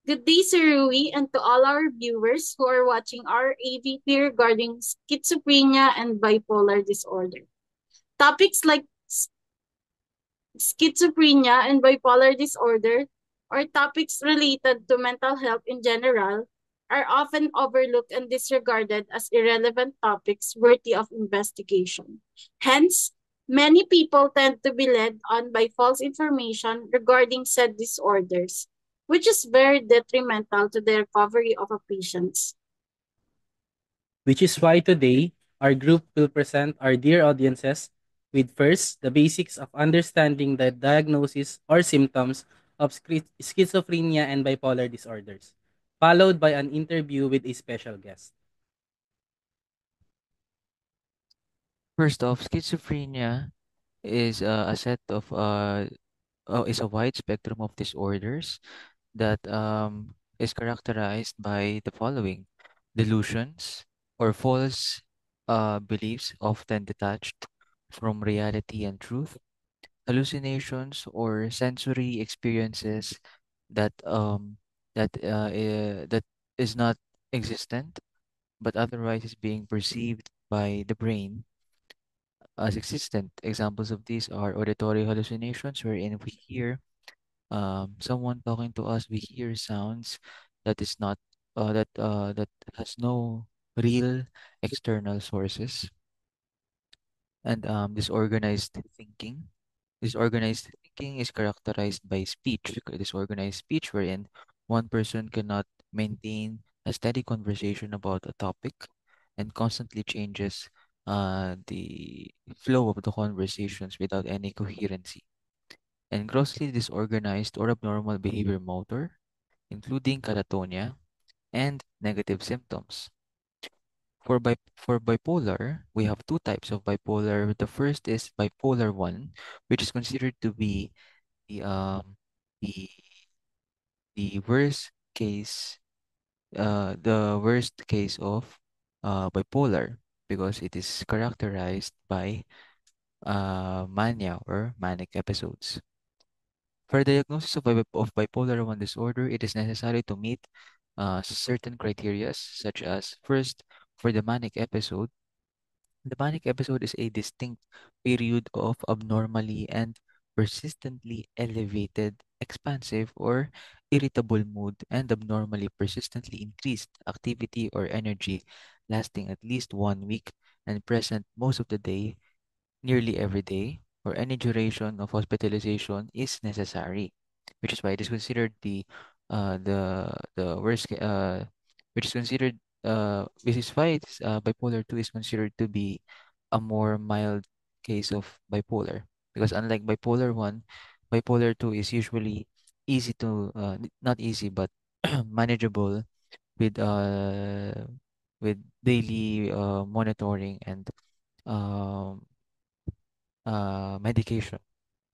Good day, Sir Rui, and to all our viewers who are watching our AVP regarding schizophrenia and bipolar disorder. Topics like schizophrenia and bipolar disorder, or topics related to mental health in general, are often overlooked and disregarded as irrelevant topics worthy of investigation. Hence, many people tend to be led on by false information regarding said disorders, which is very detrimental to the recovery of a patient. Which is why today our group will present our dear audiences with first the basics of understanding the diagnosis or symptoms of schizophrenia and bipolar disorders, followed by an interview with a special guest. First off, schizophrenia is a set of is a wide spectrum of disorders that is characterized by the following: delusions or false beliefs, often detached from reality and truth; hallucinations or sensory experiences that that is not existent but otherwise is being perceived by the brain as existent. Examples of these are auditory hallucinations, wherein we hear someone talking to us, we hear sounds that is not that has no real external sources, and disorganized thinking. Disorganized thinking is characterized by speech. Disorganized speech, wherein one person cannot maintain a steady conversation about a topic and constantly changes the flow of the conversations without any coherency. And grossly disorganized or abnormal behavior motor, including catatonia and negative symptoms. For bipolar, we have two types of bipolar. The first is bipolar 1, which is considered to be the the the worst case of bipolar, because it is characterized by mania or manic episodes. For diagnosis of bipolar 1 disorder, it is necessary to meet certain criteria, such as: first, for the manic episode is a distinct period of abnormally and persistently elevated, expansive, or irritable mood and abnormally persistently increased activity or energy lasting at least 1 week and present most of the day, nearly every day, or any duration of hospitalization is necessary, which is why it is considered the worst, which is considered which is why bipolar 2 is considered to be a more mild case of bipolar, because unlike bipolar 1, bipolar 2 is usually easy to not easy but manageable with uh with daily monitoring and um medication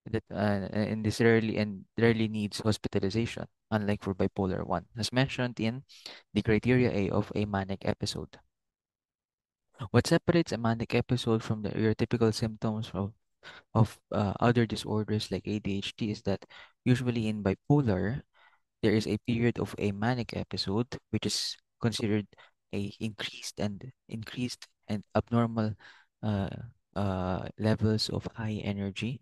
that and this rarely needs hospitalization, unlike for bipolar 1, as mentioned in the criteria A of a manic episode. What separates a manic episode from the your typical symptoms of other disorders like ADHD is that usually in bipolar there is a period of a manic episode, which is considered a increased and abnormal uh, levels of high energy,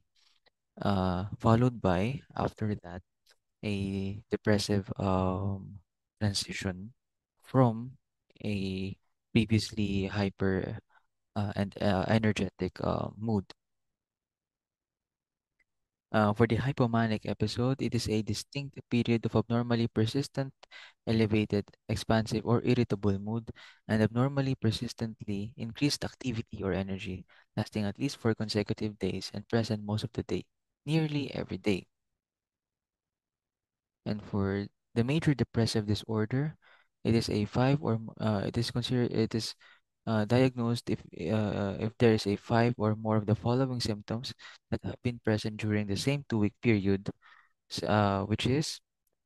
followed by, after that, a depressive transition from a previously hyper and energetic mood. For the hypomanic episode, it is a distinct period of abnormally persistent, elevated, expansive, or irritable mood, and abnormally persistently increased activity or energy, lasting at least 4 consecutive days and present most of the day, nearly every day. And for the major depressive disorder, it is a five or it is considered it is diagnosed if there is a five or more of the following symptoms that have been present during the same 2 week period, which is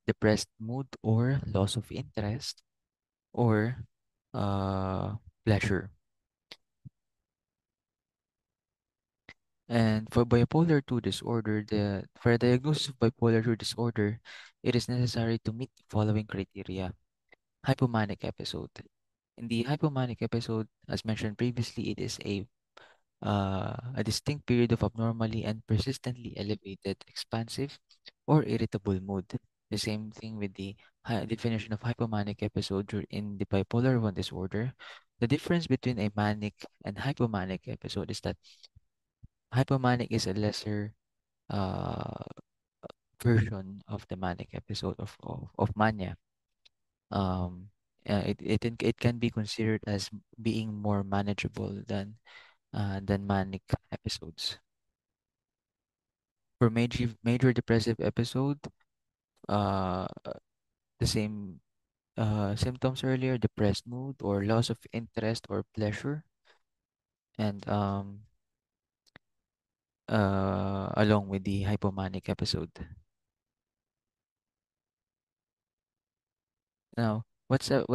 depressed mood or loss of interest or uh, pleasure. And for bipolar 2 disorder, for a diagnosis of bipolar 2 disorder, it is necessary to meet the following criteria. Hypomanic episode. In the hypomanic episode, as mentioned previously, it is a distinct period of abnormally and persistently elevated, expansive, or irritable mood. The same thing with the definition of hypomanic episode in the bipolar 1 disorder. The difference between a manic and hypomanic episode is that hypomanic is a lesser uh, version of the manic episode of mania. Um, it can be considered as being more manageable than manic episodes. For major depressive episode, uh, the same symptoms earlier, depressed mood or loss of interest or pleasure, and along with the hypomanic episode. Now, what's the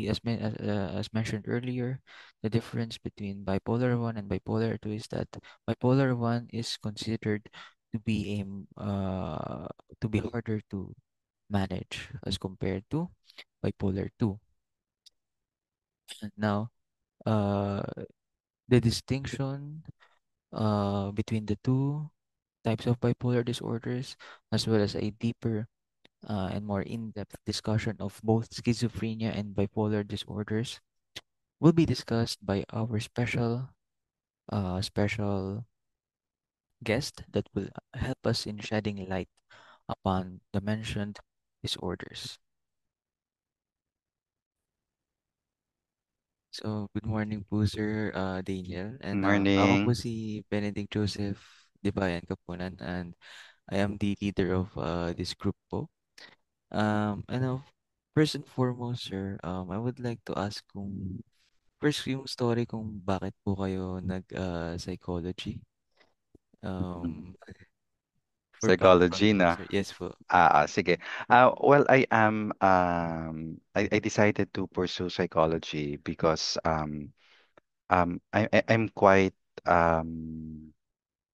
as mentioned earlier, the difference between bipolar 1 and bipolar 2 is that bipolar 1 is considered to be to be harder to manage as compared to bipolar 2. Now, uh, the distinction between the two types of bipolar disorders, as well as a deeper and more in-depth discussion of both schizophrenia and bipolar disorders, will be discussed by our special guest that will help us in shedding light upon the mentioned disorders. So, good morning po, Sir Daniel. And ako po Morning. si Benedict Joseph Dibayan Kapunan, and I am the leader of this group po. And first and foremost, sir, I would like to ask kung first yung story kung bakit po kayo nag psychology. Mm. Um, for background Psychology po, na. sir. Yes po. Sige. Well, I decided to pursue psychology because I'm quite um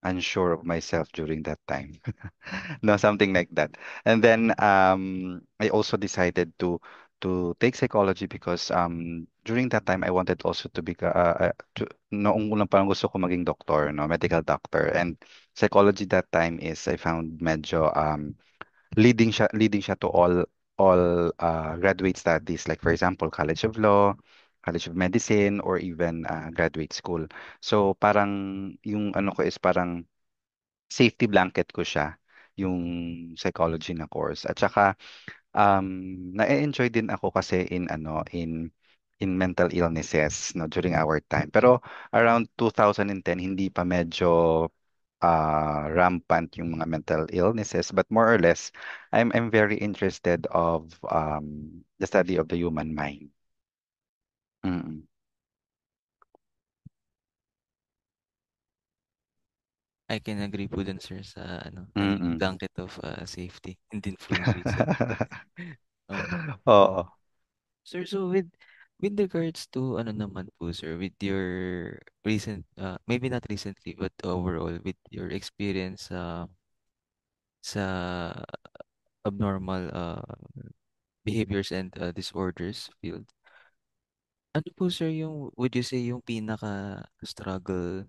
unsure of myself during that time. No, something like that. And then I also decided to take psychology because during that time I wanted also to be noong unang parang gusto ko maging doctor, no, medical doctor. And psychology that time is I found medyo leading siya to all graduate studies, like for example College of Law, College of Medicine, or even graduate school. So parang yung ano ko is parang safety blanket ko siya, yung psychology na course. At saka na-enjoy din ako kasi in mental illnesses, no, during our time. Pero around 2010 hindi pa medyo rampant yung mga mental illnesses, but more or less I'm very interested of the study of the human mind. Mm. I can agree po dun, sir, sa a Mm. blanket of safety and din po yung reason. Um, Oo. sir, so with regards to ano naman po, sir, with your recent, maybe not recently, but overall, with your experience sa abnormal behaviors and disorders field. Ano po, sir, yung would you say yung pinaka-struggle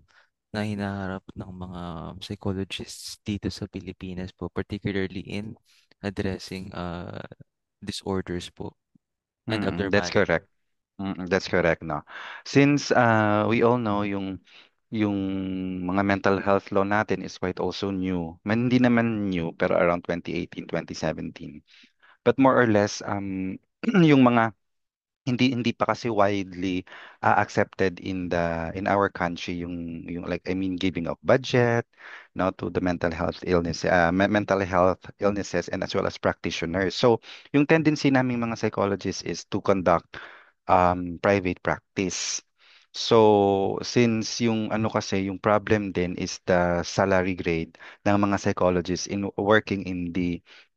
na hinaharap ng mga psychologists dito sa Pilipinas po, particularly in addressing disorders po and That's abnormality? correct. That's correct, no. Since we all know yung mga mental health law natin is quite also new. Hindi naman new, pero around 2018, 2017. But more or less, yung mga hindi pa kasi widely accepted in our country yung like I mean giving of budget now to the mental health illnesses, and as well as practitioners. So yung tendency naming mga psychologists is to conduct private practice. So since yung ano kasi yung problem din is the salary grade ng mga psychologists in working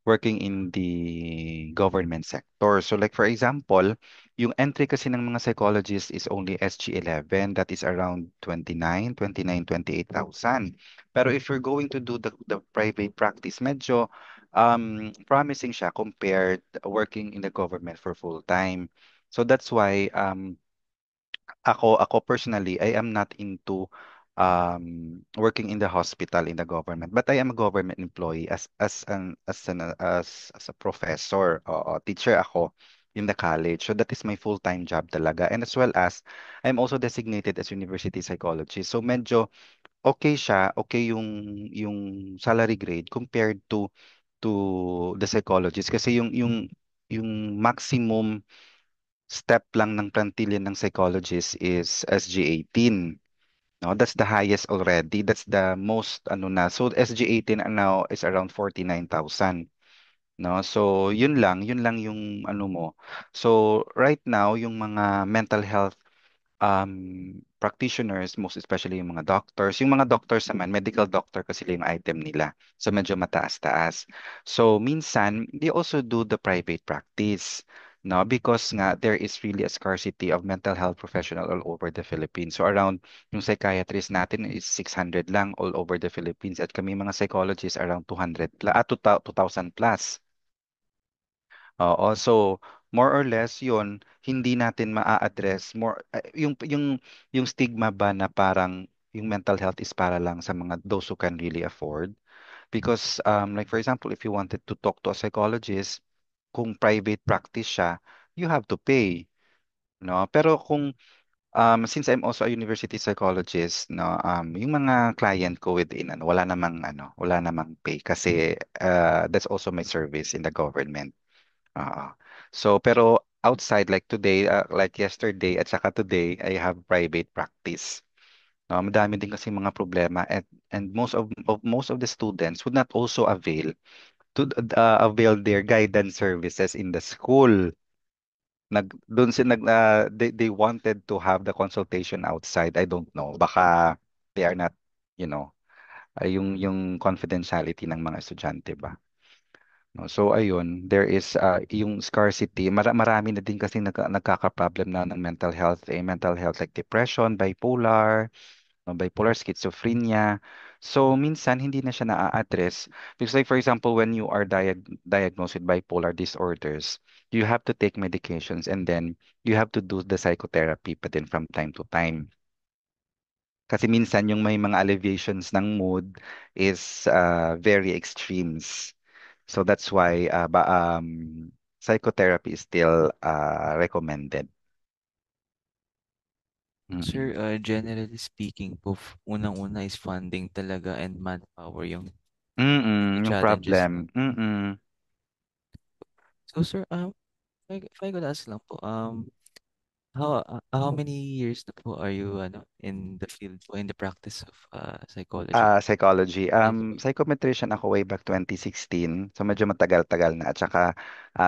working in the government sector. So like for example, yung entry kasi ng mga psychologists is only SG11, that is around 28,000. Pero if you're going to do the private practice, medyo promising siya compared working in the government for full time. So that's why ako personally, I am not into working in the hospital in the government, but I am a government employee as a professor o teacher ako in the college. So that is my full-time job talaga. And as well as I'm also designated as university psychologist. So medyo okay siya, okay yung salary grade compared to the psychologist kasi yung maximum step lang ng plantilya ng psychologist is SG18. No, that's the highest already. That's the most ano na. So SG18 now is around 49,000. No? So yun lang yung ano mo. So right now yung mga mental health practitioners, most especially yung mga doctors. Yung mga doctors naman, medical doctor kasi sila yung item nila. So medyo mataas-taas. So minsan, they also do the private practice. No, because nga there is really a scarcity of mental health professional all over the Philippines. So around yung psychiatrist natin is 600 lang all over the Philippines at kami mga psychologists around 200 2,000 plus. Oo, so more or less 'yun, hindi natin maa-address yung stigma ba na parang yung mental health is para lang sa mga those who can really afford. Because like for example, if you wanted to talk to a psychologist, kung private practice siya, you have to pay, no? Pero kung since I'm also a university psychologist, no, yung mga client ko within wala namang pay kasi that's also my service in the government. Oo. So, pero outside, like today, like yesterday, at saka today, I have private practice. No, madami din kasi mga problema and most of the students would not also avail their guidance services in the school. Doon si nag they wanted to have the consultation outside. I don't know. Baka they are not, you know, yung confidentiality ng mga estudyante ba. No, so ayun, there is yung scarcity. Marami na din kasi nagkaka-problem na ng mental health, mental health like depression, bipolar, bipolar schizophrenia. So minsan hindi na siya na-address because like for example when you are diagnosed with bipolar disorders, you have to take medications and then you have to do the psychotherapy pa din from time to time. Kasi minsan yung may mga alleviations ng mood is very extremes. So that's why psychotherapy is still recommended. Sir, Mm-mm. generally speaking po, unang-una is funding talaga and manpower yung Yung challenges problem. na. So, sir, if I could ask lang po, how many years na po are you in the field po, in the practice of psychology? Psychology. Thank you po. Psychometrician ako way back 2016. So medyo matagal-tagal na. At saka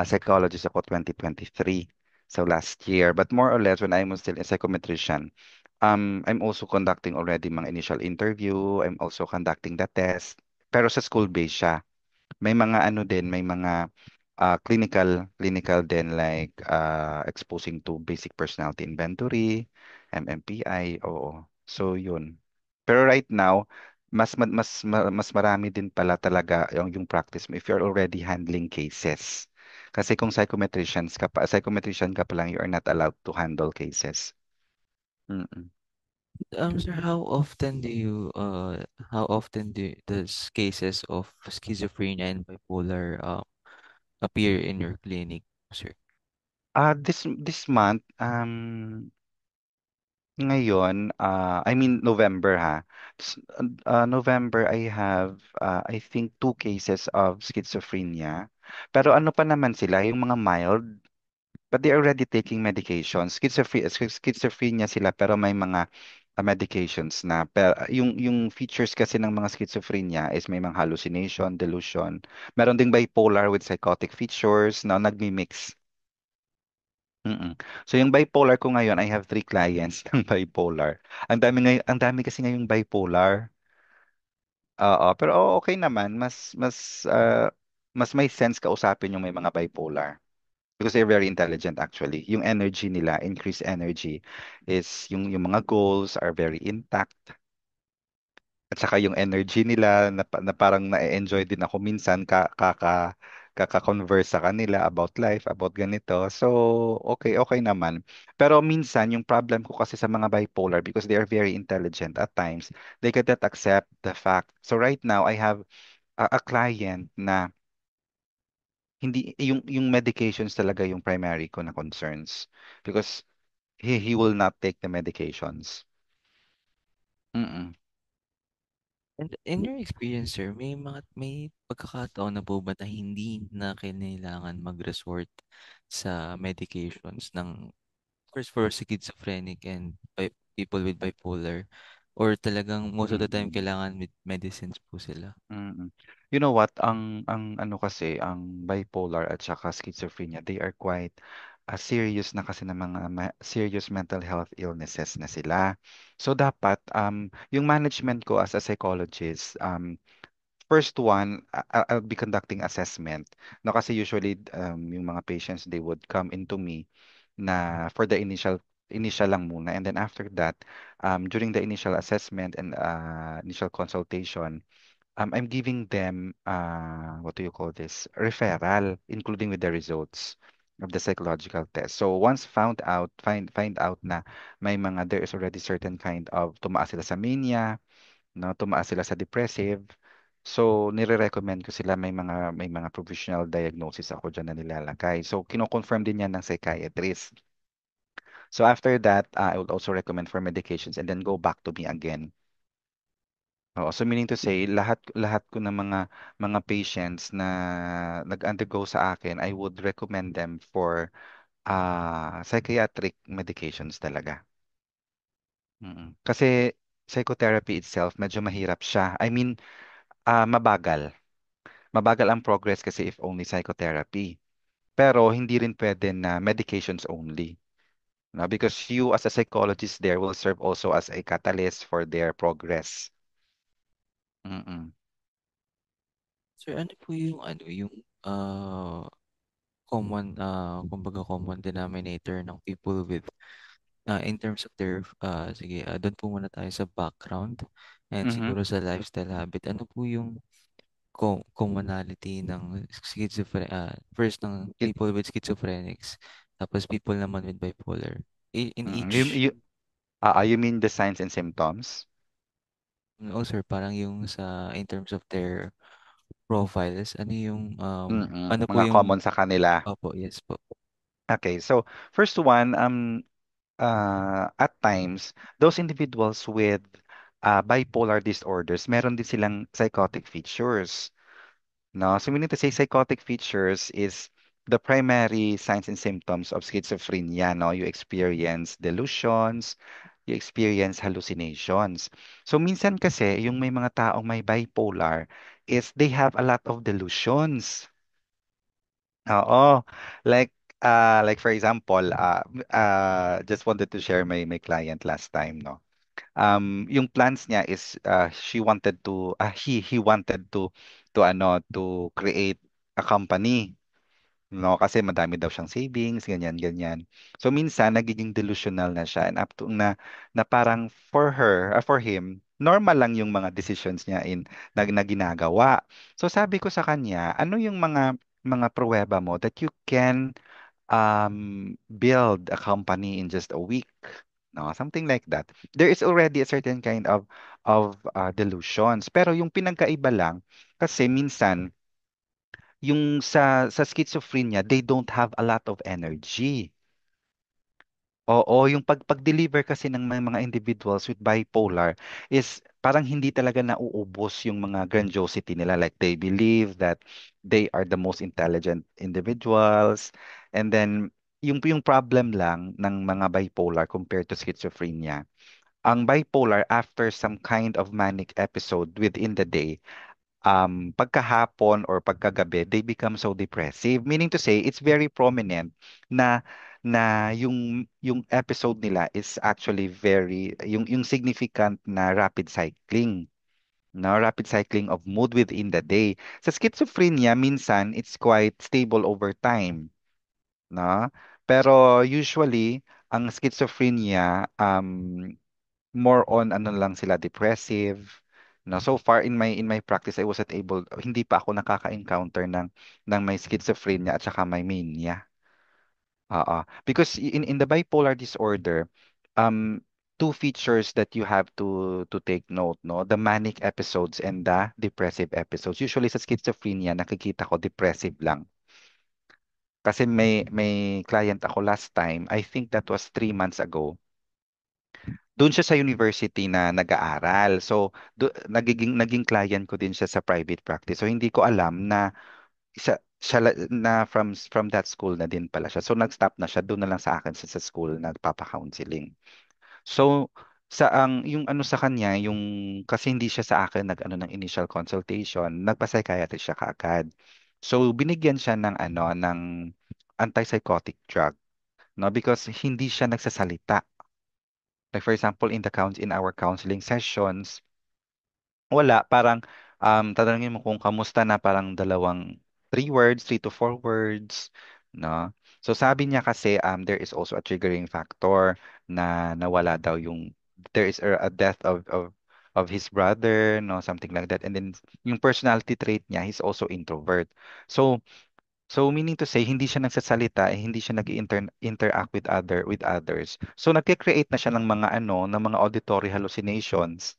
psychologist ako 2023. So last year. But more or less when I'm still a psychometrician, I'm also conducting already mga initial interview. I'm also conducting the test. Pero sa school base siya. May mga ano din, may mga clinical din like exposing to basic personality inventory, MMPI, oo. So yun. Pero right now, mas marami din pala talaga yung practice mo if you're already handling cases. Kasi kung psychometrician ka pa lang, you are not allowed to handle cases. Mm-mm. Sir, how often does cases of schizophrenia and bipolar appear in your clinic, sir? This month, ngayon, I mean November ha. November I have I think 2 cases of schizophrenia. Pero ano pa naman sila, yung mga mild, but they are already taking medications. Schizophrenia sila pero may mga medications na. Pero yung features kasi ng mga schizophrenia is may mga hallucination, delusion. Meron ding bipolar with psychotic features na nagmi-mix. Mm. So yung bipolar ko ngayon, I have 3 clients ng bipolar. Ang dami kasi ngayong bipolar. Oo, pero okay naman, mas mas may sense kausapin yung may mga bipolar. Because they're very intelligent actually. Yung energy nila, increased energy, is yung mga goals are very intact. At saka yung energy nila na parang na-enjoy din ako minsan kaka-converse sa kanila about life, about ganito. So, okay, okay naman. Pero minsan, yung problem ko kasi sa mga bipolar, because they are very intelligent at times, they cannot accept the fact. So right now, I have a client na hindi yung medications talaga yung primary ko na concerns because he will not take the medications. Mm-mm. And in your experience, sir, may pagkakataon na po ba na hindi na kailangan mag-resort sa medications ng first for schizophrenic and people with bipolar, or talagang most of the time Mm-mm. kailangan with medicines po sila? Mm. You know what? Ang ano kasi, ang bipolar at saka schizophrenia, they are quite serious na kasi ng mga serious mental health illnesses na sila. So dapat yung management ko as a psychologist, first one, I'll be conducting assessment. No, kasi usually yung mga patients they would come into me na for the initial lang muna, and then after that during the initial assessment and initial consultation, I'm giving them what do you call this? Referral, including with the results of the psychological test. So once find out na may mga there is already certain kind of tumaas sila sa mania, no, tumaas sila sa depressive. So nire-recommend ko sila may mga provisional diagnosis ako diyan na nilalagay. So kino-confirm din yan ng psychiatrist. So after that, I would also recommend for medications and then go back to me again. Oo, so meaning to say, lahat lahat ko ng mga patients na nag-undergo sa akin, I would recommend them for psychiatric medications talaga. Kasi psychotherapy itself, medyo mahirap siya. I mean, mabagal. Mabagal ang progress kasi if only psychotherapy. Pero hindi rin pwede na medications only. No? Because you as a psychologist there will serve also as a catalyst for their progress. Mm-mm. Sir, ano po yung kumbaga common denominator ng people with in terms of their sige, doon po muna tayo sa background and Mhm. siguro sa lifestyle habit. Ano po yung commonality ng first ng people with schizophrenics, tapos people naman with bipolar in Mm. each. You mean the signs and symptoms? Oh sir, parang yung sa in terms of their profiles, ano yung ano po Mga yung common sa kanila. opo, yes po. Okay, so first one, at times, those individuals with bipolar disorders, meron din silang psychotic features. No, so we need to say psychotic features is the primary signs and symptoms of schizophrenia. No, you experience delusions, you experience hallucinations. So minsan kasi yung may mga taong may bipolar is they have a lot of delusions. Oo. Like like for example, just wanted to share my client last time, no. Yung plans niya is he wanted to create a company, no, kasi madami daw siyang savings, ganyan ganyan. So minsan nagiging delusional na siya and up to na parang for him normal lang yung mga decisions niya na ginagawa. So sabi ko sa kanya, ano yung mga pruweba mo that you can build a company in just a week? No, something like that. There is already a certain kind of delusions. Pero yung pinagkaiba lang, kasi minsan, yung sa schizophrenia, they don't have a lot of energy. Oo, yung pag-deliver kasi ng mga individuals with bipolar is parang hindi talaga nauubos yung mga grandiosity nila. Like they believe that they are the most intelligent individuals. And then yung problem lang ng mga bipolar compared to schizophrenia, ang bipolar after some kind of manic episode within the day, pagkahapon or pagkagabi, they become so depressive. Meaning to say, it's very prominent na yung episode nila is actually very yung significant na rapid cycling. no? Rapid cycling of mood within the day. Sa schizophrenia, minsan it's quite stable over time, no? Pero usually, ang schizophrenia, more on ano lang sila, depressive. No, so far in my practice, I wasn't able, hindi pa ako nakaka-encounter ng may schizophrenia at saka may mania. Because in the bipolar disorder, two features that you have to take note, no? The manic episodes and the depressive episodes. Usually sa schizophrenia, nakikita ko depressive lang. Kasi may client ako last time, I think that was 3 months ago. Doon siya sa university na nag-aaral. So, naging client ko din siya sa private practice. So, hindi ko alam na na from that school na din pala siya. So nag-stop na siya doon na lang sa akin sa school nagpapa-counseling. So yung ano sa kanya, yung kasi hindi siya sa akin nag-ano ng initial consultation, nagpa-psychiatrist siya kaagad. So binigyan siya ng ano ng antipsychotic drug, no? Because hindi siya nagsasalita. Like for example, in our counseling sessions, wala, parang tatanungin mo kung kamusta na parang 3 words, 3 to 4 words, no? So sabi niya kasi there is also a triggering factor na nawala daw there is a death of his brother, no, something like that. And then yung personality trait niya, he's also introvert. So meaning to say hindi siya nagsasalita, hindi siya interact with others. So nagke-create na siya ng mga ng mga auditory hallucinations.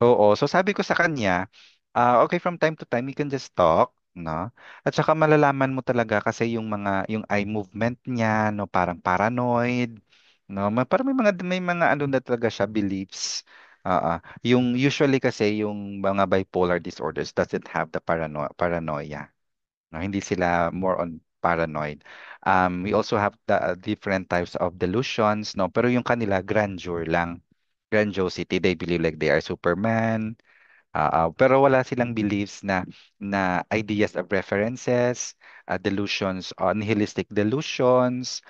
Oo. So sabi ko sa kanya, okay, from time to time, you can just talk, no? At saka malalaman mo talaga kasi yung eye movement niya, no, parang paranoid, no? Parang may mga ano na talaga siya, beliefs. Yung usually kasi yung mga bipolar disorders doesn't have the paranoia. No? Hindi sila more on paranoid. We also have the different types of delusions, no? Pero yung kanila grandeur lang, grandiosity. They believe like they are Superman. Pero wala silang beliefs na ideas of references, delusions, nihilistic delusions,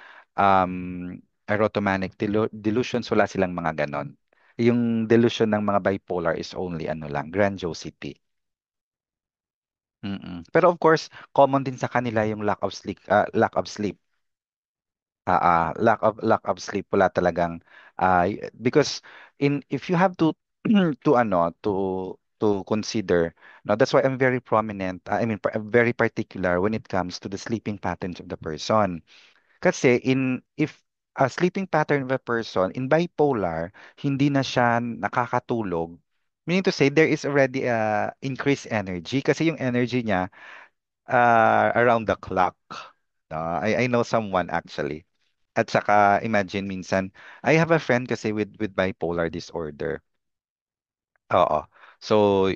erotomanic delusions, wala silang mga ganon. Yung delusion ng mga bipolar is only ano lang, grandiosity. Pero of course, common din sa kanila yung lack of sleep. Lack of sleep, wala talagang because if you have to to consider, no, that's why I'm very prominent, I mean very particular when it comes to the sleeping patterns of the person. Kasi if a sleeping pattern of a person in bipolar, hindi na siya nakakatulog, meaning to say there is already increased energy kasi yung energy niya around the clock. I know someone actually. At saka imagine minsan, I have a friend kasi with bipolar disorder. Oo. So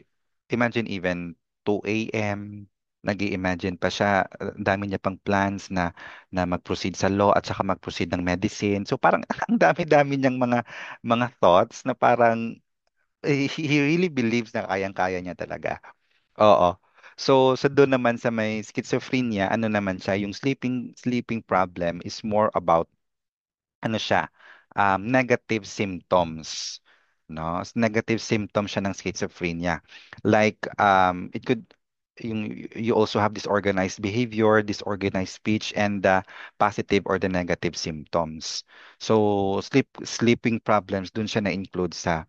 imagine even 2 a.m. nag-i-imagine pa siya, ang dami niya pang plans na mag-proceed sa law at saka mag-proceed ng medicine. So parang ang dami-dami niyang mga thoughts na parang he really believes na kayang-kaya niya talaga. Oo. So sa doon naman sa may schizophrenia, ano naman siya, yung sleeping problem is more about ano siya, negative symptoms, no? Negative symptoms siya ng schizophrenia. Like, you also have disorganized behavior, disorganized speech, and the positive or the negative symptoms. So, sleeping problems, dun siya na-include sa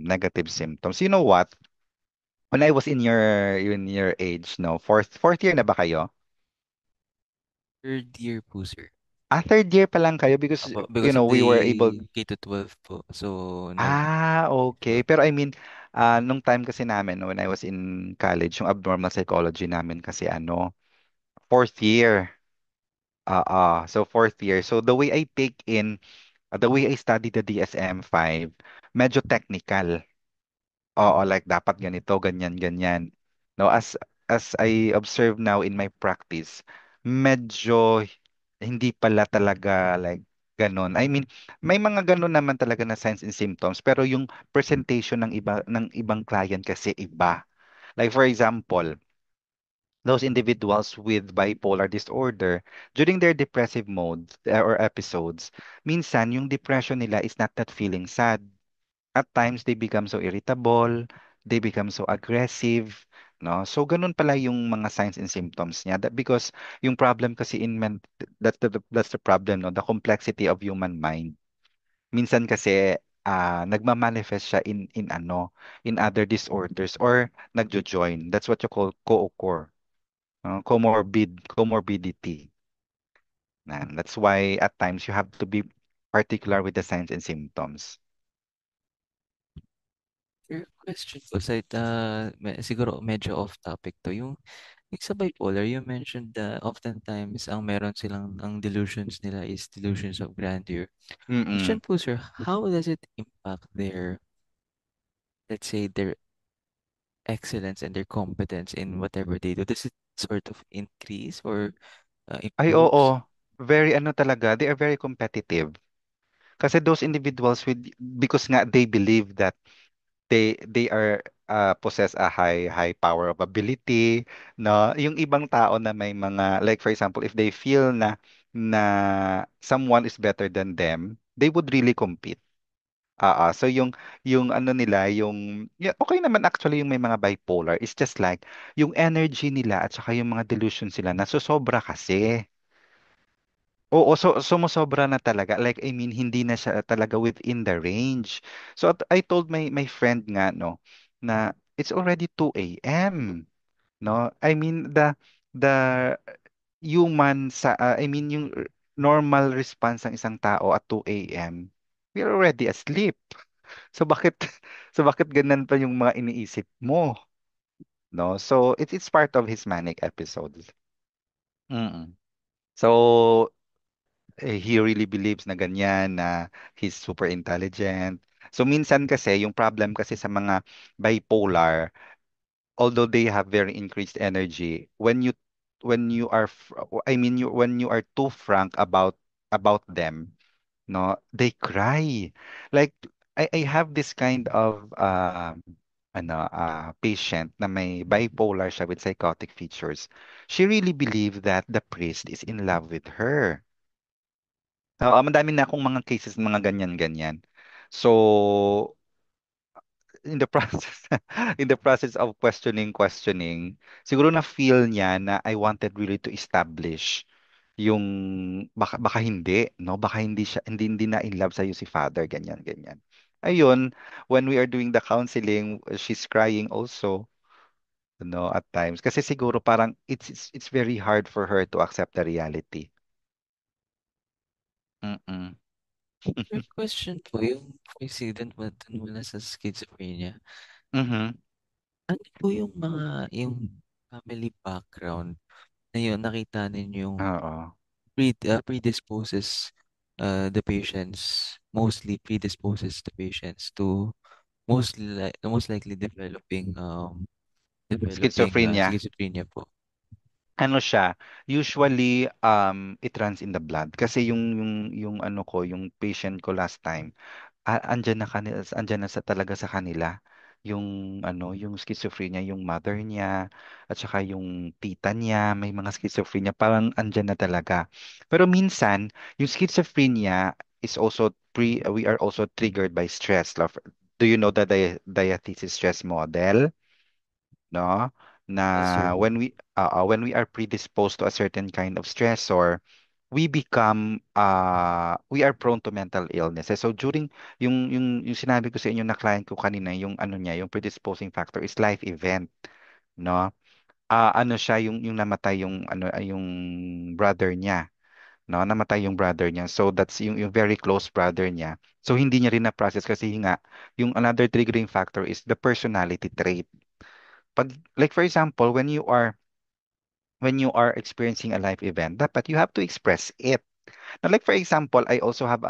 negative symptoms. You know what? When I was in your age, no, fourth year na ba kayo? Third year po, sir. Third year pa lang kayo because Opo, because of we were able. the K to 12 po. So, Okay. Opo. Pero I mean, nung time kasi namin, when I was in college, yung abnormal psychology namin kasi fourth year. So fourth year. So the way I studied the DSM-5, medyo technical. Oo, like dapat ganito, ganyan, ganyan. No, as I observe now in my practice, medyo hindi pala talaga like ganon. I mean, may mga ganon naman talaga na signs and symptoms, pero yung presentation ng ibang client kasi iba. Like for example, those individuals with bipolar disorder, during their depressive mode or episodes, minsan yung depression nila is not that feeling sad. At times, they become so irritable, they become so aggressive, no? So, ganun pala yung mga signs and symptoms niya. That because yung problem kasi that's the problem, no? The complexity of human mind. Minsan kasi nagma-manifest siya in other disorders or nagjo-join. That's what you call co-occur, comorbidity. That's why at times you have to be particular with the signs and symptoms. Your question po, siguro medyo off topic to. Yung sa bipolar, you mentioned that oftentimes ang meron silang, ang delusions nila is delusions of grandeur. Question Mm-mm. po, sir, how does it impact their, let's say, their excellence and their competence in whatever they do? Does it sort of increase or Ay, improves? oo. Very ano talaga, they are very competitive. Kasi those individuals because nga they believe that they are possess a high power of ability, no? Yung ibang tao na may mga like for example, if they feel na someone is better than them, they would really compete. So yung ano nila, yeah, okay naman actually yung may mga bipolar. It's just like yung energy nila at saka yung mga delusions sila nasosobra kasi. Oo, so sumosobra na talaga. Like, I mean, hindi na siya talaga within the range. So, I told my friend nga, no, na it's already 2 a.m., no? I mean, the I mean, yung normal response ng isang tao at 2 a.m., we're already asleep. So, bakit, so bakit ganun pa yung mga iniisip mo, no? So, it's part of his manic episodes. Mm. So, he really believes na ganyan, na he's super intelligent. So minsan kasi yung problem kasi sa mga bipolar, although they have very increased energy, when you are I mean when you are too frank about them, no, they cry. Like I have this kind of patient na may bipolar siya with psychotic features. She really believed that the priest is in love with her. Oo, madami na akong mga cases ng mga ganyan-ganyan. So, in the process in the process of questioning, siguro na feel niya na I wanted really to establish yung baka hindi, no? Baka hindi na in love sa si father, ganyan, ganyan. Ayun, when we are doing the counseling, she's crying also, no, at times. Kasi siguro parang it's very hard for her to accept the reality. Mm-mm. Your question po, yung coincident mo dun mula sa schizophrenia, Mhm. ano po yung family background na yun, nakita ninyo yung Oo. predisposes the patients, mostly predisposes the patients to most likely developing Schizophrenia. schizophrenia po. Ano siya, usually it runs in the blood kasi yung ano ko, yung patient ko last time, andyan na talaga sa kanila yung ano, yung schizophrenia, yung mother niya at saka yung tita niya may mga schizophrenia, parang andyan na talaga. Pero minsan, yung schizophrenia is also we are also triggered by stress. Do you know the diathesis stress model? No, na Yes, sir. when we are predisposed to a certain kind of stressor, we are prone to mental illnesses. So during yung sinabi ko sa inyo na client ko kanina, yung ano niya, yung predisposing factor is life event, no? Ano siya yung namatay yung brother niya, no? Namatay yung brother niya. So that's yung very close brother niya. So hindi niya rin na-process kasi nga yung another triggering factor is the personality trait. Like for example, when you are experiencing a life event, dapat you have to express it. Now, like for example, I also have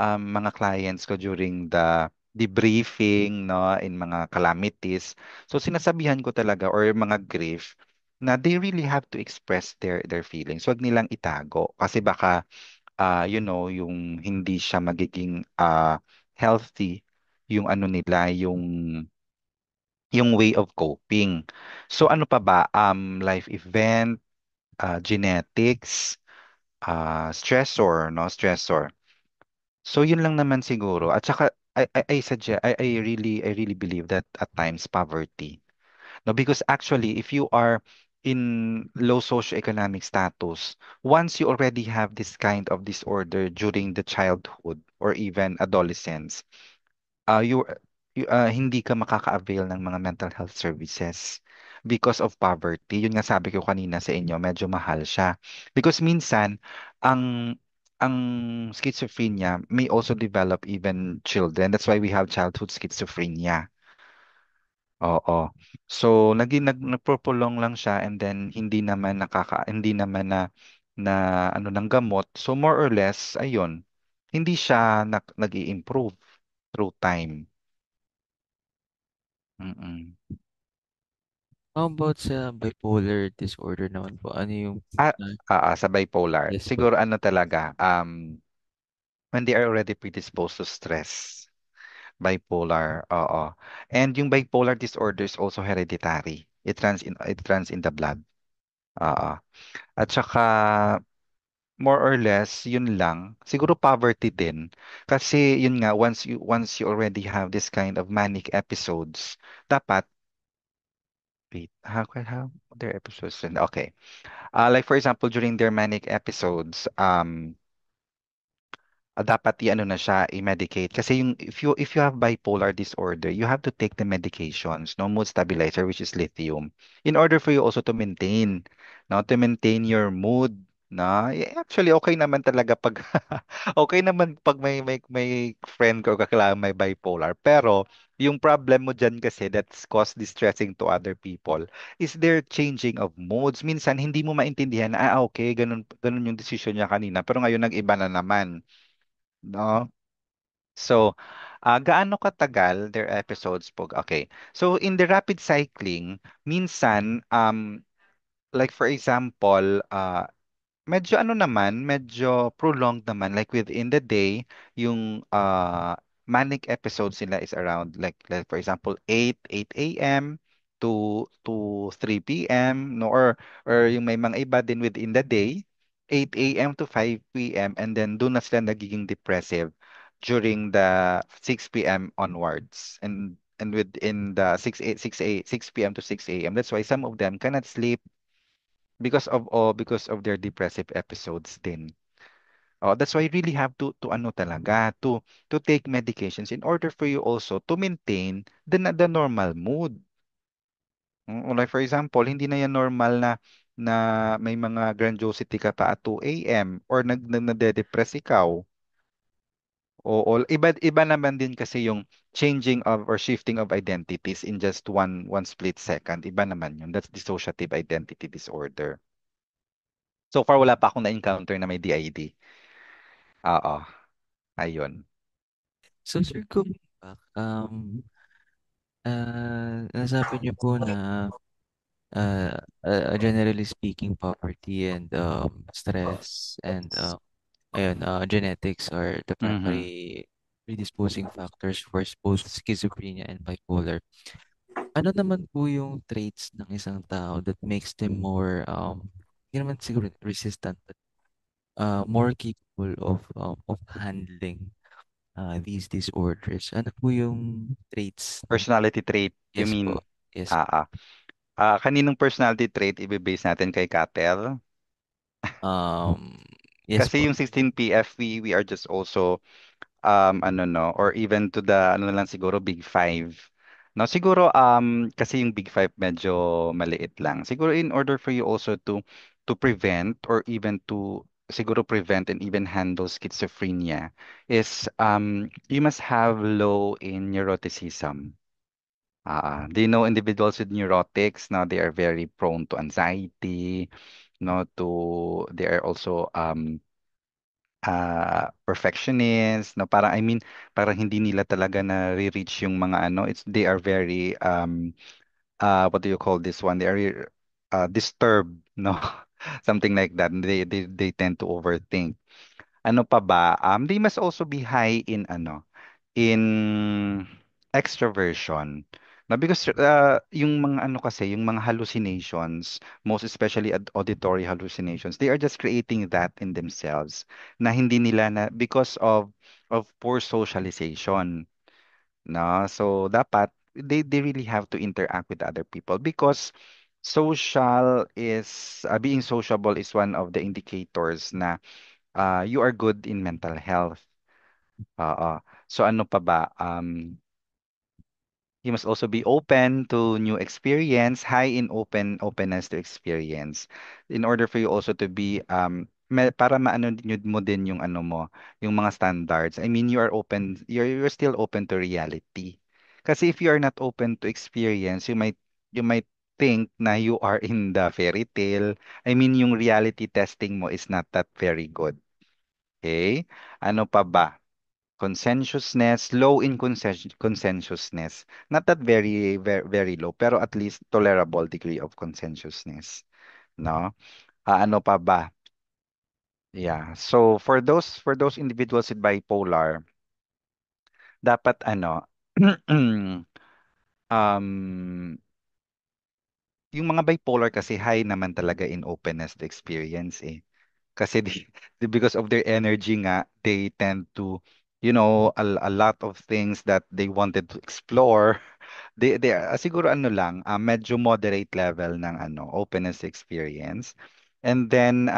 mga clients ko during the debriefing, no, in mga calamities. So sinasabihan ko talaga or mga grief na they really have to express their feelings. Huwag nilang itago kasi baka yung hindi siya magiging healthy yung ano nila, yung way of coping. So ano pa ba? Life event, genetics, stressor, no? Stressor. So yun lang naman siguro. At saka I really believe that at times poverty. No, because actually if you are in low socioeconomic status, once you already have this kind of disorder during the childhood or even adolescence, you hindi ka makaka-avail ng mga mental health services because of poverty. Yun nga sabi ko kanina sa inyo, medyo mahal siya. Because minsan, ang ang schizophrenia may also develop even children. That's why we have childhood schizophrenia. Oo. So, nagpropolong lang siya and then hindi naman na ano ng gamot. So, more or less, ayun, hindi siya nag-i-improve through time. Mm. How about sa bipolar disorder naman po? Ano yung Ah, ah, sa bipolar. yes po. Siguro ano talaga, when they are already predisposed to stress. Bipolar, oo. And yung bipolar disorder is also hereditary. It runs in the blood. Oo. At saka more or less yun lang. Siguro poverty din. Kasi yun nga once you already have this kind of manic episodes, dapat wait, how their episodes then okay. Like for example during their manic episodes, dapat i-ano na siya, i-medicate. Kasi yung if you have bipolar disorder, you have to take the medications, no mood stabilizer which is lithium, in order for you also to maintain, no, to maintain your mood, no. Actually okay naman talaga pag okay naman pag may friend ko kakilala may bipolar, pero yung problem mo dyan kasi that's cause distressing to other people is their changing of moods. Minsan hindi mo maintindihan na okay, ganun ganun yung decision niya kanina, pero ngayon nag-iba na naman. No? So, gaano katagal their episodes po? Okay. So, in the rapid cycling, minsan, like for example, medyo ano naman, medyo prolonged naman. Like within the day, yung manic episodes nila is around like for example, 8 a.m. to 3 p.m. No? Or yung may mga iba din within the day, 8 a.m. to 5 p.m. And then doon na sila nagiging depressive during the 6 p.m. onwards. And within the 6 p.m. to 6 a.m. That's why some of them cannot sleep because of their depressive episodes din. Oh, that's why you really have to ano talaga to take medications in order for you also to maintain the normal mood. Like for example, hindi na yan normal na may mga grandiosity ka pa at 2 a.m. or nade-depress ikaw. O iba naman din kasi yung changing of or shifting of identities in just one split second. Iba naman yun. That's dissociative identity disorder. So far, wala pa akong na-encounter na may DID. Oo, ayun. So sir, going back, nasabi niyo po na generally speaking, poverty and stress and ayun, genetics are the Mhm. primary predisposing factors for both schizophrenia and bipolar. Ano naman po yung traits ng isang tao that makes them more, hindi naman siguro resistant, but more capable of handling these disorders? Ano po yung traits ng, Personality trait, you yes po, mean? yes po. Ah, ah. Kaninong personality trait ibe-base natin kay Katel? Um, yes Kasi po. yung 16PF, we are just also ano no or even to the ano na lang siguro big five, no, siguro kasi yung big five medyo maliit lang siguro in order for you also to prevent or even to siguro prevent and even handle schizophrenia is you must have low in neuroticism. Do you know individuals with neurotics now they are very prone to anxiety, no, to they are also perfectionist, no, parang I mean parang hindi nila talaga na reach yung mga ano, it's they are very what do you call this one, they are disturbed, no. Something like that. They tend to overthink. Ano pa ba, they must also be high in ano, in extroversion, Na because yung mga ano kasi, yung mga hallucinations, most especially auditory hallucinations, they are just creating that in themselves na hindi nila na because of poor socialization. No? So dapat they really have to interact with other people because being sociable is one of the indicators na you are good in mental health. Oo. So ano pa ba? You must also be open to new experience, high in openness to experience. In order for you also to be para maano mo din yung ano mo, yung mga standards. I mean, you're still open to reality. Kasi if you are not open to experience, you might think na you are in the fairy tale. I mean, yung reality testing mo is not that very good. Okay? Ano pa ba? Conscientiousness, low in conscientiousness. Not that very, very, very low, pero at least tolerable degree of conscientiousness. No? Ano pa ba? Yeah. So for those individuals with bipolar, dapat ano, um, yung mga bipolar kasi high naman talaga in openness to experience eh. Kasi because of their energy nga, they tend to, a lot of things that they wanted to explore. They siguro ano lang, medyo moderate level ng ano, openness to experience. And then,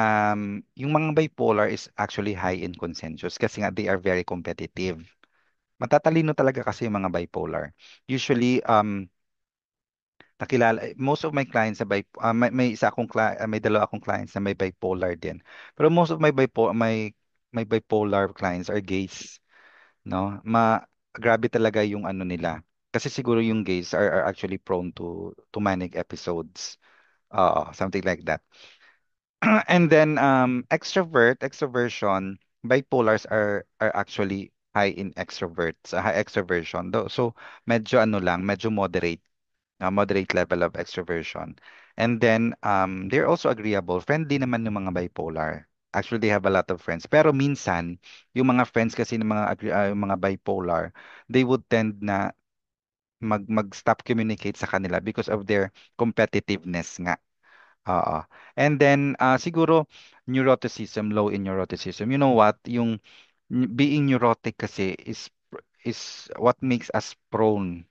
yung mga bipolar is actually high in consensus kasi nga they are very competitive. Matatalino talaga kasi yung mga bipolar. Usually, most of my clients sa may dalawa akong clients na may bipolar din. Pero most of my bipolar clients are gays, no? Grabe talaga yung ano nila. Kasi siguro yung gays are actually prone to manic episodes. Something like that. And then extroversion, bipolars are actually high in high extroversion though. So medyo ano lang, medyo moderate level of extroversion. And then, they're also agreeable. Friendly naman yung mga bipolar. Actually, they have a lot of friends. Pero minsan, yung mga friends kasi ng yung mga bipolar, they would tend na mag-stop communicate sa kanila because of their competitiveness nga. Oo. And then, siguro, neuroticism, low in neuroticism. You know what? Being neurotic kasi is what makes us prone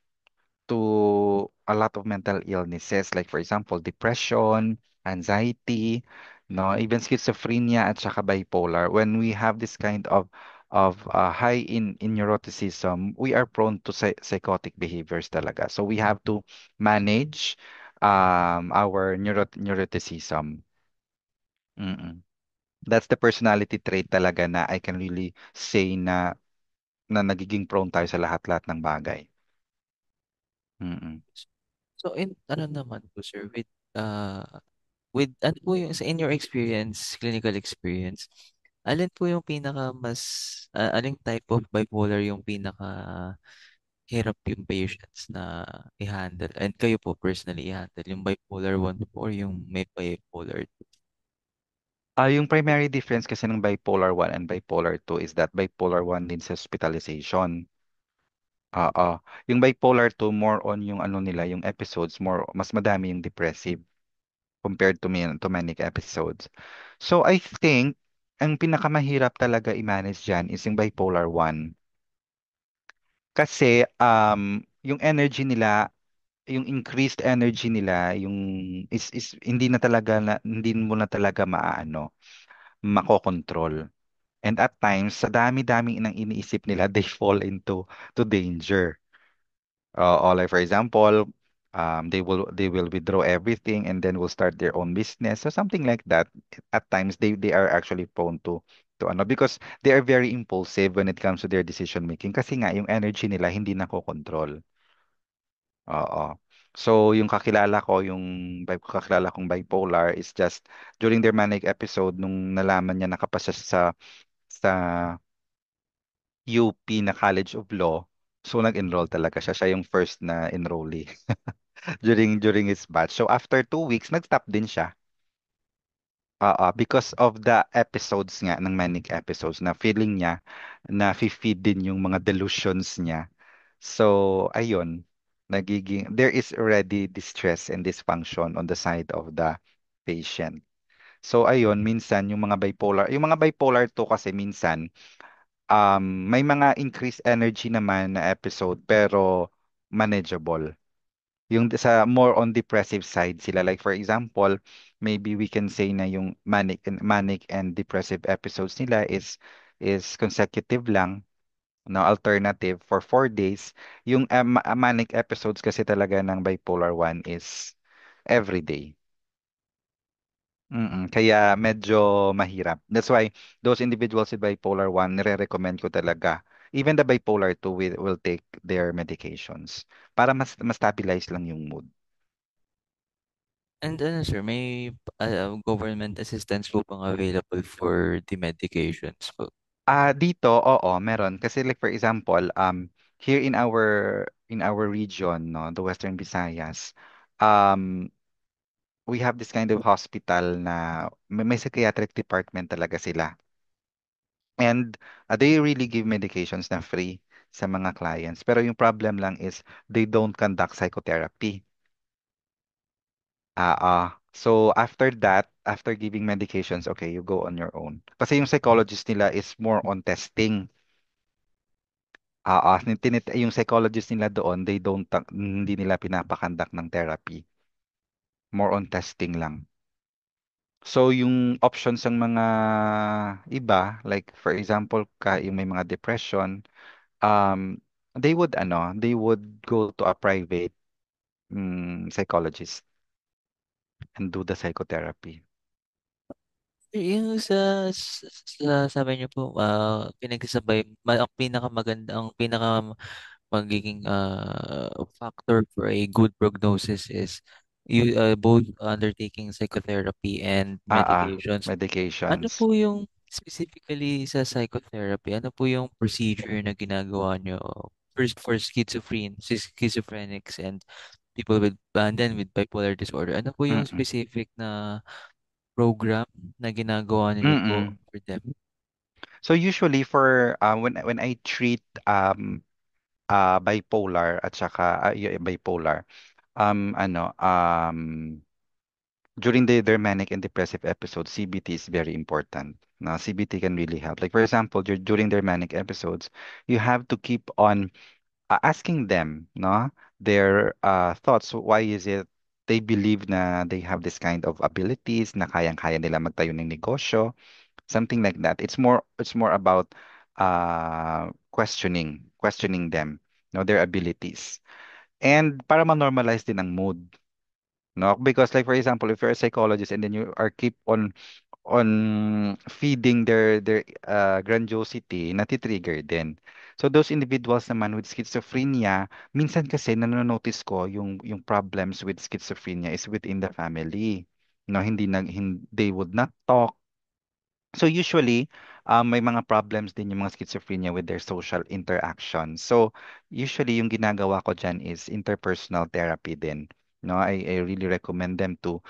to a lot of mental illnesses like for example depression, anxiety, no, even schizophrenia at saka bipolar. When we have this kind of high in neuroticism, we are prone to psychotic behaviors talaga. So we have to manage our neuroticism. Mm-mm. That's the personality trait talaga na I can really say na nagiging prone tayo sa lahat-lahat ng bagay. Mm-mm. So in ano naman po sir, with ano po yung in your experience, clinical experience, alin po yung aling type of bipolar yung pinaka hirap yung patients na i-handle and kayo po personally i-handle yung bipolar 1 po or yung may bipolar 2? Yung primary difference kasi ng bipolar 1 and bipolar 2 is that bipolar 1 needs hospitalization. Oo. Yung bipolar 2, more on yung ano nila, yung episodes, mas madami yung depressive compared to manic episodes. So I think, ang pinakamahirap talaga i-manage dyan is yung bipolar 1. Kasi yung energy nila, yung increased energy nila, is hindi mo na talaga makokontrol. And at times, sa dami-dami ng iniisip nila, they fall into danger. Like for example, they will withdraw everything and then will start their own business. So something like that. At times, they are actually prone to ano because they are very impulsive when it comes to their decision making. Kasi nga yung energy nila hindi nakokontrol. Oo. So kakilala kong bipolar is just during their manic episode nung nalaman niya nakapasa sa UP na College of Law. So nag-enroll talaga siya. Siya yung first na enrollee during his batch. So after 2 weeks, nag-stop din siya. Because of the episodes nga ng manic episodes na feeling niya na feed din yung mga delusions niya. So ayun. there is already distress and dysfunction on the side of the patient. So ayun, minsan yung mga bipolar 2 kasi minsan may mga increased energy naman na episode pero manageable. Yung sa more on depressive side sila. Like for example, maybe we can say na yung manic and depressive episodes nila is consecutive lang, no, alternative for 4 days. Yung manic episodes kasi talaga ng bipolar 1 is every day. Kaya medyo mahirap. That's why those individuals with bipolar 1, nire-recommend ko talaga. Even the bipolar 2 will take their medications para mas stabilize lang yung mood. And ano sir, may government assistance po bang available for the medications po? Dito, oo, meron. Kasi like for example, here in our region, no, the Western Visayas, um, we have this kind of hospital na may psychiatric department talaga sila. And they really give medications na free sa mga clients. Pero yung problem lang is they don't conduct psychotherapy. So after that, after giving medications, okay, you go on your own. Kasi yung psychologist nila is more on testing. Yung psychologist nila doon, hindi nila pinapakandak ng therapy. More on testing lang. So, yung options ng mga iba, like for example, yung may mga depression, um, they would go to a private psychologist and do the psychotherapy. Yung sa sabi niyo po, pinagsasabay, ang pinakamaganda, ang pinaka magiging factor for a good prognosis is you both undertaking psychotherapy and medications. Ano Medications. po yung specifically sa psychotherapy? Ano po yung procedure na ginagawa nyo for schizophrenics and people with and then with bipolar disorder? Ano po yung Mm-mm. specific na program na ginagawa niyo po Mm-mm. for them? So usually for when I treat bipolar at saka bipolar during their manic and depressive episodes, CBT is very important. Now, CBT can really help. Like for example, during their manic episodes, you have to keep on asking them, no, their thoughts. Why is it they believe na they have this kind of abilities na kayang-kaya nila magtayo ng negosyo, something like that. It's more about questioning them, no, their abilities. And para ma-normalize din ang mood, no? Because like for example, if you're a psychologist and then you are keep on feeding their grandiosity, nati-trigger din. So those individuals naman with schizophrenia, minsan kasi nanonotice ko yung problems with schizophrenia is within the family. No, they would not talk. So usually, may mga problems din yung mga schizophrenia with their social interaction. So usually yung ginagawa ko dyan is interpersonal therapy din. No, I really recommend them to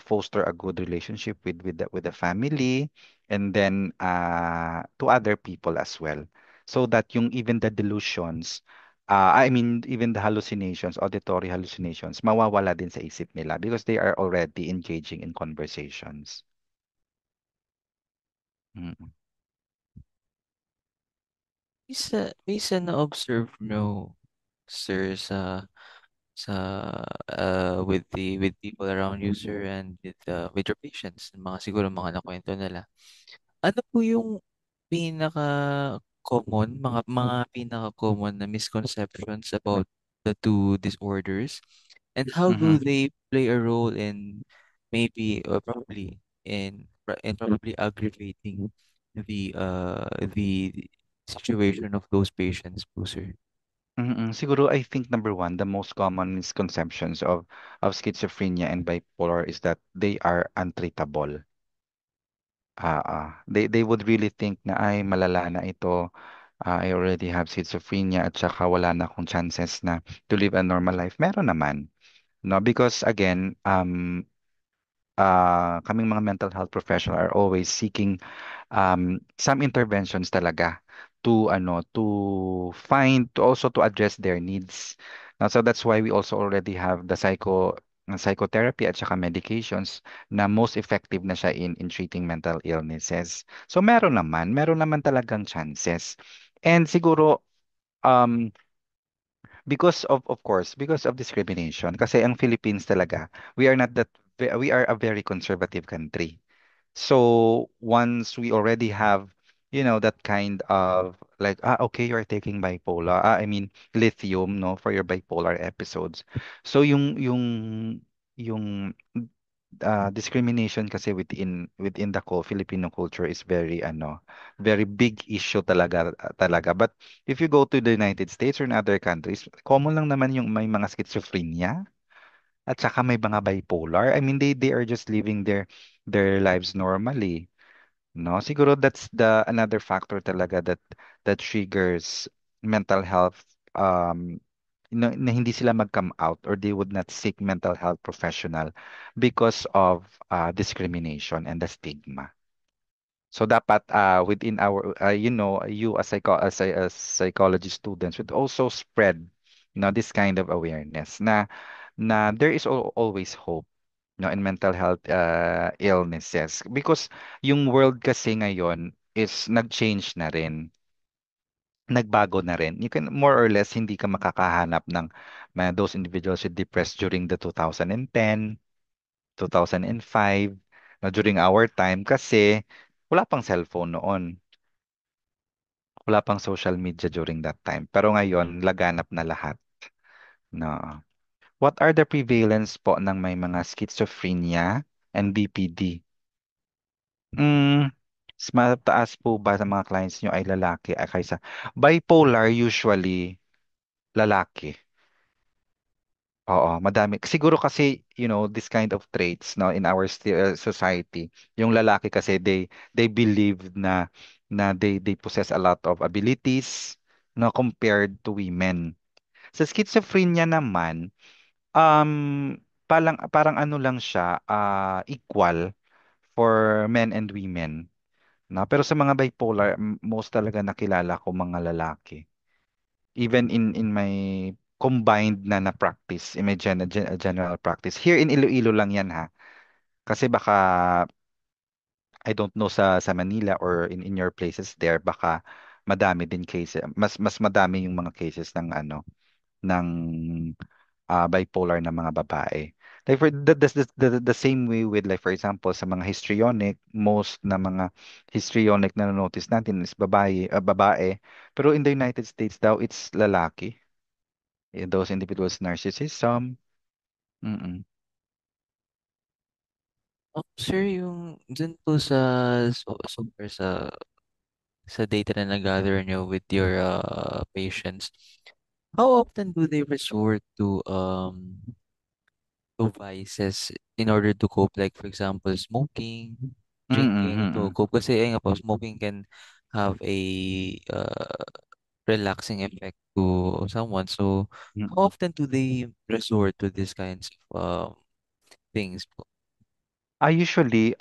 foster a good relationship with the family and then to other people as well. So that yung even the delusions, I mean even the hallucinations, auditory hallucinations, mawawala din sa isip nila because they are already engaging in conversations. Mm. Isa na-observe nyo, sir, sa with people around you, sir, and with your patients, mga siguro mga nakwento nila. Ano po yung mga pinaka-common na misconceptions about the two disorders, and how do Mhm. they play a role in maybe or probably aggravating the situation of those patients po, sir? Siguro I think number one, the most common misconceptions of schizophrenia and bipolar is that they are untreatable. They would really think na ay malala na ito. I already have schizophrenia at saka wala na akong chances na to live a normal life. Meron naman, no? Because again, kaming mga mental health professional are always seeking some interventions talaga to also to address their needs. So that's why we also already have the psychotherapy at saka medications na most effective na siya in treating mental illnesses. So meron naman talagang chances. And siguro um because of course because of discrimination kasi ang Philippines talaga we are a very conservative country. So once we already have, that kind of like, okay, you're taking bipolar. I mean, lithium, no, for your bipolar episodes. So yung discrimination kasi within the Filipino culture is very big issue talaga. But if you go to the United States or in other countries, common lang naman yung may mga schizophrenia at saka may mga bipolar. I mean, they are just living their lives normally. No, siguro that's the another factor talaga that triggers mental health na hindi sila mag-come out or they would not seek mental health professional because of discrimination and the stigma. So dapat within our you as psychology students would also spread this kind of awareness na there is always hope in mental health illnesses because yung world kasi ngayon is nag-change na rin, nagbago na rin. You can more or less hindi ka makakahanap ng those individuals with depressed during the 2010, 2005, during our time kasi wala pang cellphone noon. Wala pang social media during that time. Pero ngayon, laganap na lahat. No. What are the prevalence po ng may mga schizophrenia and BPD? Mas mataas po ba sa mga clients nyo ay lalaki kaysa bipolar usually lalaki? Oo, madami. Siguro kasi, this kind of traits no in our society, yung lalaki kasi they believe na they possess a lot of abilities no compared to women. Sa schizophrenia naman, parang ano lang siya, equal for men and women. No? Pero sa mga bipolar, most talaga nakilala ko mga lalaki. Even in my combined na practice, in my general practice. Here in Iloilo lang yan ha. Kasi baka, I don't know sa Manila or in your places there, baka madami din cases. Mas madami yung mga cases ng bipolar na mga babae. Like for the same way with like for example sa mga histrionic, most na mga histrionic na notice natin is babae. Pero in the United States daw it's lalaki. Those individuals narcissism. Mm-mm. Sir, yung dun po so far sa data na nag-gather nyo with your patients, how often do they resort to vices in order to cope? Like, for example, smoking, Mm-mm, drinking to mm-mm, cope. Kasi, ayun nga po, smoking can have a relaxing effect to someone. So, how mm-mm. often do they resort to these kinds of things po? Usually,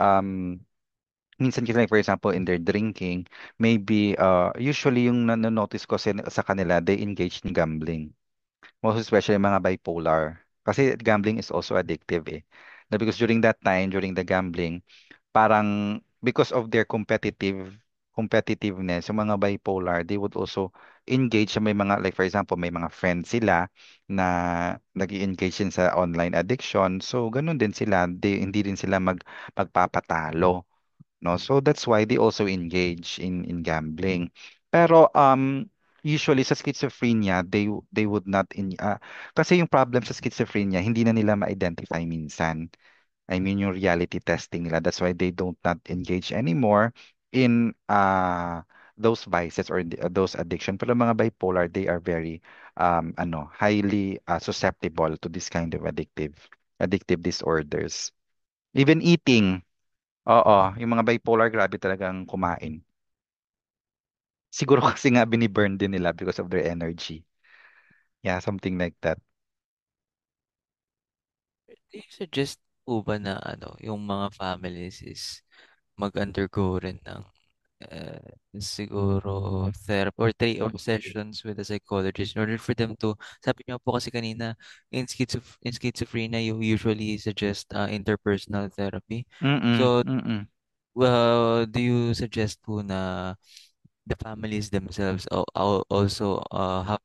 minsan kasi like for example in their drinking, maybe usually yung notice ko sa kanila, they engage in gambling. Most especially mga bipolar. Kasi gambling is also addictive eh. Na because during that time, during the gambling, parang because of their competitiveness, yung mga bipolar, they would also engage sa may mga, like for example, may mga friends sila na nag-engage din sa online addiction. So, ganun din sila. Hindi din sila magpapatalo. No? So that's why they also engage in gambling. Pero usually sa schizophrenia, they would not kasi yung problem sa schizophrenia, hindi na nila ma-identify minsan. I mean yung reality testing nila. That's why they don't not engage anymore in those vices or those addiction. Pero mga bipolar, they are very highly susceptible to this kind of addictive disorders. Even eating. Oo, yung mga bipolar grabe talagang kumain. Siguro kasi nga biniburn din nila because of their energy. Yeah, something like that. Do you suggest po ba na yung mga families is mag-undergo rin ng siguro therapy or 3 sessions with a psychologist in order for them to, sabi niyo po kasi kanina, in schizophrenia, you usually suggest interpersonal therapy. Mm, So, mm. do you suggest po na the families themselves also have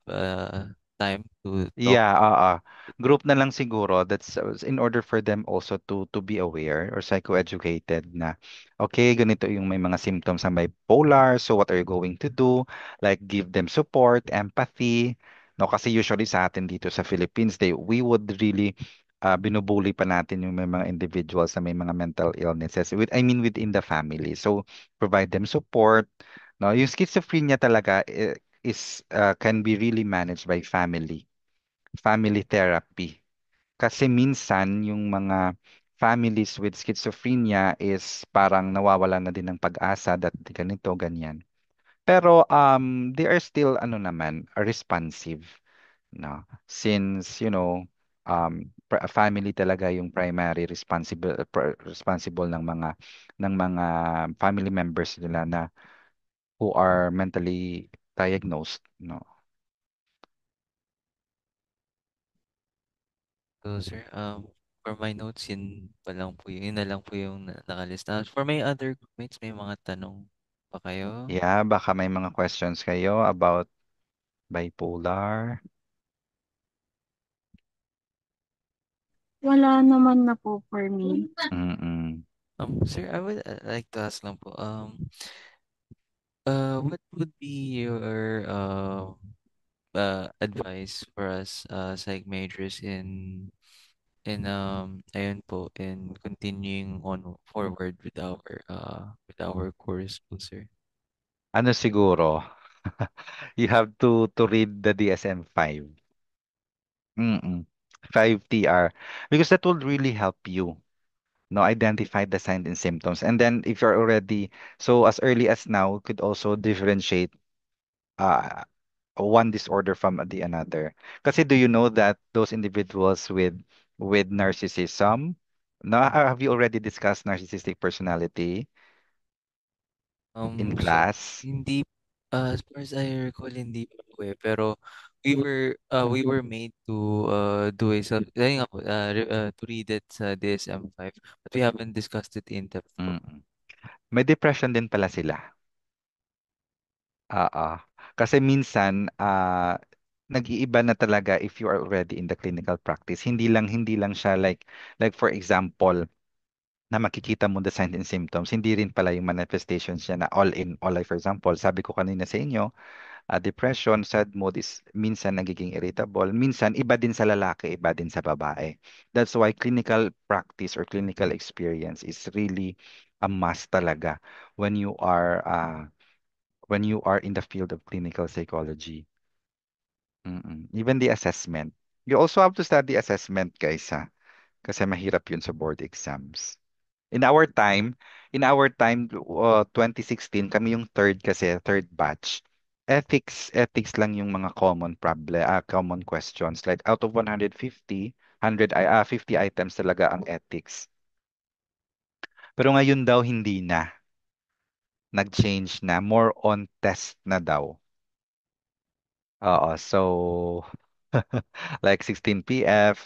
time to talk? Yeah, oo. Group na lang siguro. That's in order for them also to be aware or psychoeducated na okay, ganito yung may mga symptoms ng bipolar. So what are you going to do? Like give them support, empathy. No, kasi usually sa atin dito sa Philippines, we would really binubuli pa natin yung may mga individuals na may mga mental illnesses I mean within the family. So provide them support. No, yung schizophrenia talaga is can be really managed by family therapy. Kasi minsan yung mga families with schizophrenia is parang nawawala na din ng pag-asa that ganito, ganyan. Pero they are still ano naman, responsive, no? Since, family talaga yung primary responsible ng mga family members nila na who are mentally diagnosed, no? So, sir, for my notes, yun na lang po yung nakalista. For my other groupmates, may mga tanong pa kayo? Yeah, baka may mga questions kayo about bipolar. Wala naman na po for me. Mm-mm. Sir, I would like to ask lang po, what would be your advice for us psych majors in ayun po, in continuing on forward with our course po, sir? Ano siguro? You have to read the DSM-5. Mm-mm. 5TR. Because that will really help you, no, identify the signs and symptoms. And then if you're already, so as early as now, could also differentiate uh, one disorder from the another. Kasi do you know that those individuals with narcissism, now have you already discussed narcissistic personality in Sir, class? hindi, as far as I recall, hindi pa po eh. Pero we were made to do a ayun nga po, to read it sa DSM-5, but we haven't discussed it in depth po. Mm. May depression din pala sila. Oo. Kasi minsan, nag-iiba na talaga if you are already in the clinical practice. Hindi lang siya like for example, na makikita mo the signs and symptoms, hindi rin pala yung manifestations niya na all in all. Like for example, sabi ko kanina sa inyo, depression, sad mood is minsan nagiging irritable. Minsan, iba din sa lalaki, iba din sa babae. That's why clinical practice or clinical experience is really a must talaga when you are uh, when you are in the field of clinical psychology. Mm-mm. Even the assessment. You also have to study assessment, guys, ha? Kasi mahirap yun sa board exams. In our time, in our time, 2016, kami yung third batch. Ethics lang yung mga common questions. Like out of 150, 50 items talaga ang ethics. Pero ngayon daw hindi na. Nag-change na. More on test na daw. Oo, so like 16 PF,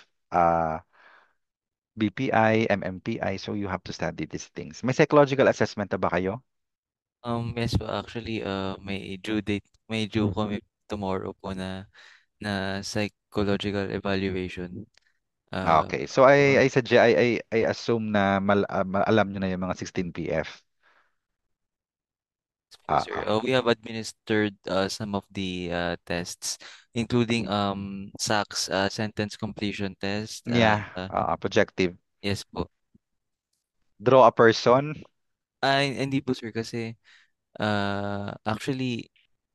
BPI, MMPI, so you have to study these things. May psychological assessment na ba kayo? Yes po, actually, may due kami tomorrow po na psychological evaluation. Okay. So I suggest I assume na alam niyo na yung mga 16 PF. Po, sir. Ah. We have administered some of the tests, including SACS, sentence completion test. Yeah, projective. Yes po. Draw a person. Ay, hindi po, sir, kasi actually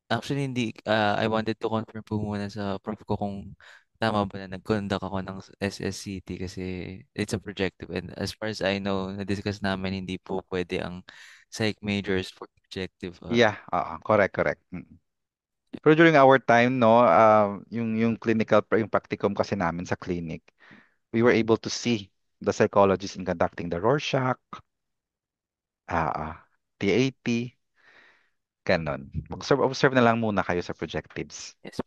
hindi, I wanted to confirm po muna sa prof ko kung tama ba na nag-conduct ako ng SSCT kasi it's a projective, and as far as I know, na-discuss namin hindi po pwede ang psych majors for projective. Yeah, correct, correct. Pero during our time, no, yung clinical, yung practicum kasi namin sa clinic, we were able to see the psychologist in conducting the Rorschach, ah, TAT. Ganon. Observe na lang muna kayo sa projectives. Yes.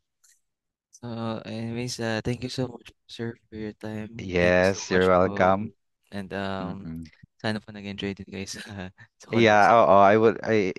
So, anyways, thank you so much, sir, for your time. Thank you so Yes, you're much po. welcome. And Mm-mm. sana po nag-enjoy din guys sa Yeah, conversation. oo, I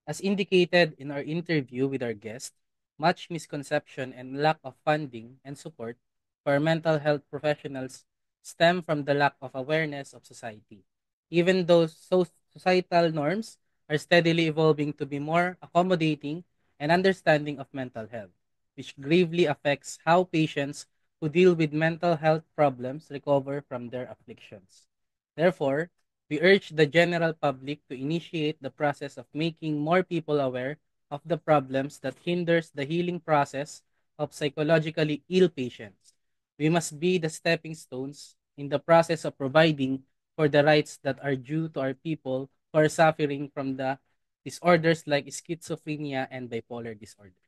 As indicated in our interview with our guest, much misconception and lack of funding and support for mental health professionals stem from the lack of awareness of society. Even though societal norms are steadily evolving to be more accommodating and understanding of mental health, which gravely affects how patients who deal with mental health problems recover from their afflictions. Therefore, we urge the general public to initiate the process of making more people aware of the problems that hinders the healing process of psychologically ill patients. We must be the stepping stones in the process of providing for the rights that are due to our people who are suffering from the disorders like schizophrenia and bipolar disorder.